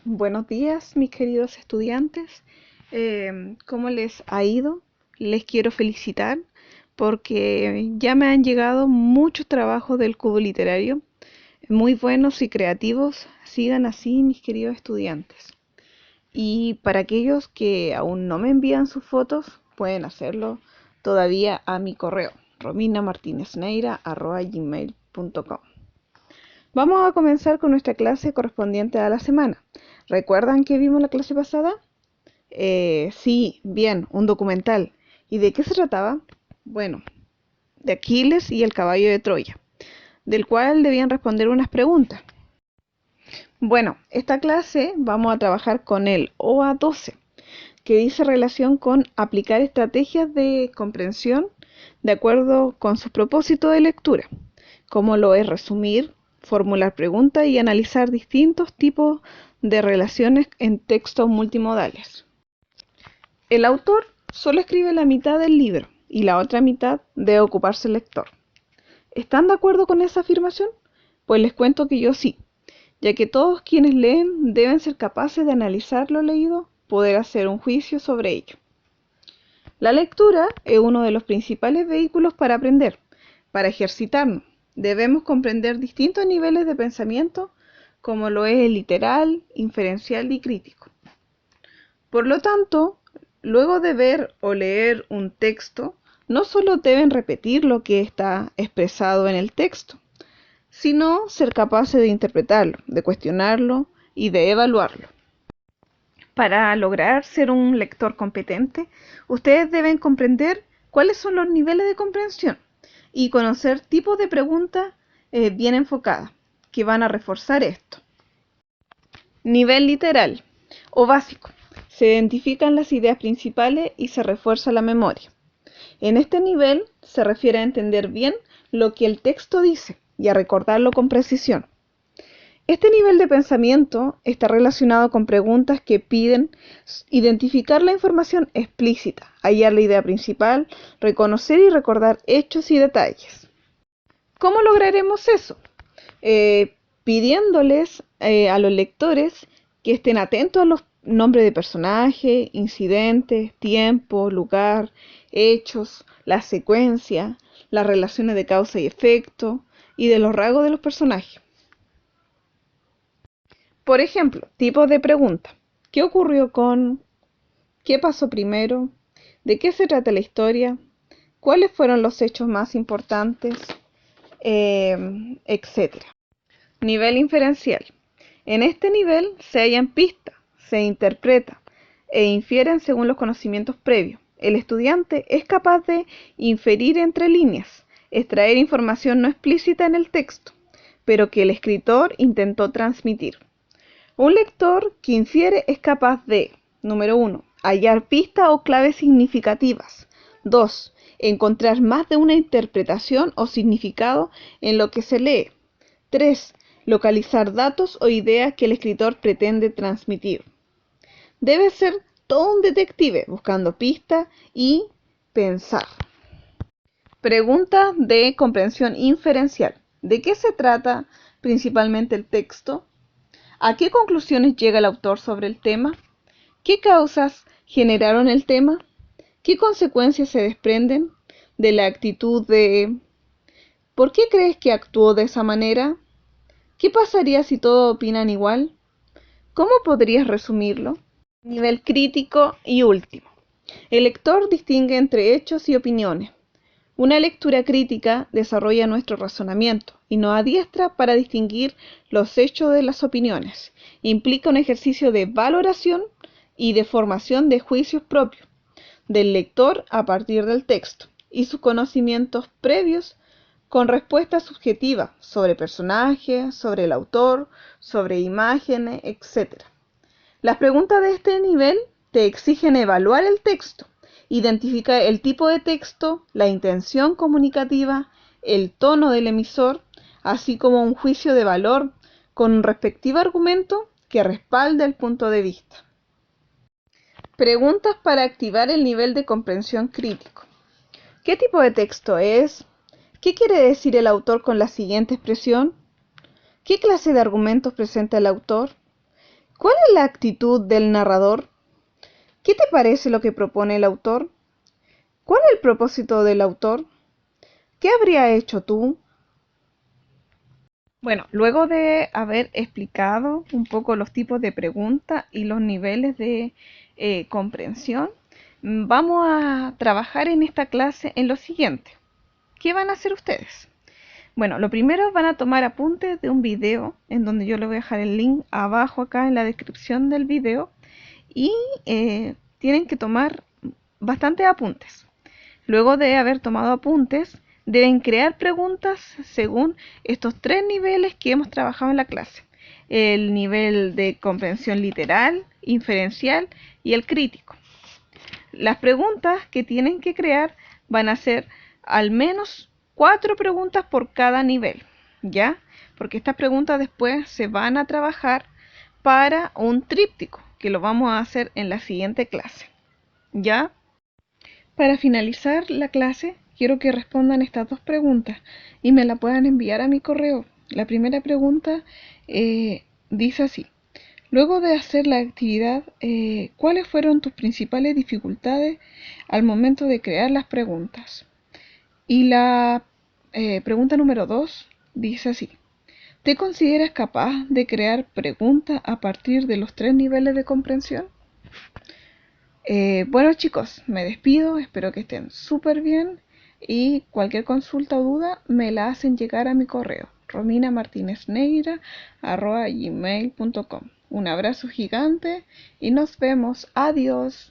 Buenos días, mis queridos estudiantes. ¿Cómo les ha ido? Les quiero felicitar porque ya me han llegado muchos trabajos del cubo literario, muy buenos y creativos. Sigan así, mis queridos estudiantes. Y para aquellos que aún no me envían sus fotos, pueden hacerlo todavía a mi correo, rominamartinezneira@gmail.com. Vamos a comenzar con nuestra clase correspondiente a la semana. ¿Recuerdan que vimos la clase pasada? Sí, bien, un documental. ¿Y de qué se trataba? Bueno, de Aquiles y el caballo de Troya, del cual debían responder unas preguntas. Bueno, esta clase vamos a trabajar con el OA12, que dice relación con aplicar estrategias de comprensión de acuerdo con su propósito de lectura, como lo es resumir, formular preguntas y analizar distintos tipos de relaciones en textos multimodales. El autor solo escribe la mitad del libro y la otra mitad debe ocuparse el lector. ¿Están de acuerdo con esa afirmación? Pues les cuento que yo sí, ya que todos quienes leen deben ser capaces de analizar lo leído, poder hacer un juicio sobre ello. La lectura es uno de los principales vehículos para aprender, para ejercitarnos. Debemos comprender distintos niveles de pensamiento, como lo es el literal, inferencial y crítico. Por lo tanto, luego de ver o leer un texto, no solo deben repetir lo que está expresado en el texto, sino ser capaces de interpretarlo, de cuestionarlo y de evaluarlo. Para lograr ser un lector competente, ustedes deben comprender cuáles son los niveles de comprensión y conocer tipos de preguntas bien enfocadas que van a reforzar esto. Nivel literal o básico. Se identifican las ideas principales y se refuerza la memoria. En este nivel se refiere a entender bien lo que el texto dice y a recordarlo con precisión. Este nivel de pensamiento está relacionado con preguntas que piden identificar la información explícita, hallar la idea principal, reconocer y recordar hechos y detalles. ¿Cómo lograremos eso? Pidiéndoles a los lectores que estén atentos a los nombres de personajes, incidentes, tiempo, lugar, hechos, la secuencia, las relaciones de causa y efecto y de los rasgos de los personajes. Por ejemplo, tipos de pregunta. ¿Qué ocurrió con? ¿Qué pasó primero? ¿De qué se trata la historia? ¿Cuáles fueron los hechos más importantes? Etcétera. Nivel inferencial. En este nivel se hallan pistas, se interpreta e infieren según los conocimientos previos. El estudiante es capaz de inferir entre líneas, extraer información no explícita en el texto, pero que el escritor intentó transmitir. Un lector que infiere es capaz de, número 1, hallar pistas o claves significativas. 2, encontrar más de una interpretación o significado en lo que se lee. 3, localizar datos o ideas que el escritor pretende transmitir. Debe ser todo un detective buscando pistas y pensar. Pregunta de comprensión inferencial. ¿De qué se trata principalmente el texto? ¿A qué conclusiones llega el autor sobre el tema? ¿Qué causas generaron el tema? ¿Qué consecuencias se desprenden de la actitud de ¿por qué crees que actuó de esa manera? ¿Qué pasaría si todos opinan igual? ¿Cómo podrías resumirlo? Nivel crítico y último. El lector distingue entre hechos y opiniones. Una lectura crítica desarrolla nuestro razonamiento y nos adiestra para distinguir los hechos de las opiniones. Implica un ejercicio de valoración y de formación de juicios propios del lector a partir del texto y sus conocimientos previos con respuestas subjetivas sobre personajes, sobre el autor, sobre imágenes, etc. Las preguntas de este nivel te exigen evaluar el texto, identificar el tipo de texto, la intención comunicativa, el tono del emisor, así como un juicio de valor con un respectivo argumento que respalde el punto de vista. Preguntas para activar el nivel de comprensión crítico. ¿Qué tipo de texto es? ¿Qué quiere decir el autor con la siguiente expresión? ¿Qué clase de argumentos presenta el autor? ¿Cuál es la actitud del narrador? ¿Qué te parece lo que propone el autor? ¿Cuál es el propósito del autor? ¿Qué habría hecho tú? Bueno, luego de haber explicado un poco los tipos de preguntas y los niveles de comprensión, vamos a trabajar en esta clase en lo siguiente. ¿Qué van a hacer ustedes? Bueno, lo primero van a tomar apuntes de un video en donde yo les voy a dejar el link abajo acá en la descripción del video y tienen que tomar bastantes apuntes. Luego de haber tomado apuntes, deben crear preguntas según estos tres niveles que hemos trabajado en la clase. El nivel de comprensión literal, inferencial y el crítico. Las preguntas que tienen que crear van a ser al menos 4 preguntas por cada nivel, ¿ya? Porque estas preguntas después se van a trabajar para un tríptico, que lo vamos a hacer en la siguiente clase, ¿ya? Para finalizar la clase, quiero que respondan estas dos preguntas y me la puedan enviar a mi correo. La primera pregunta dice así: luego de hacer la actividad, ¿cuáles fueron tus principales dificultades al momento de crear las preguntas? Y la pregunta número 2 dice así: ¿te consideras capaz de crear preguntas a partir de los tres niveles de comprensión? Bueno chicos, me despido, espero que estén súper bien y cualquier consulta o duda me la hacen llegar a mi correo rominamartinezneira@gmail.com. Un abrazo gigante y nos vemos. Adiós.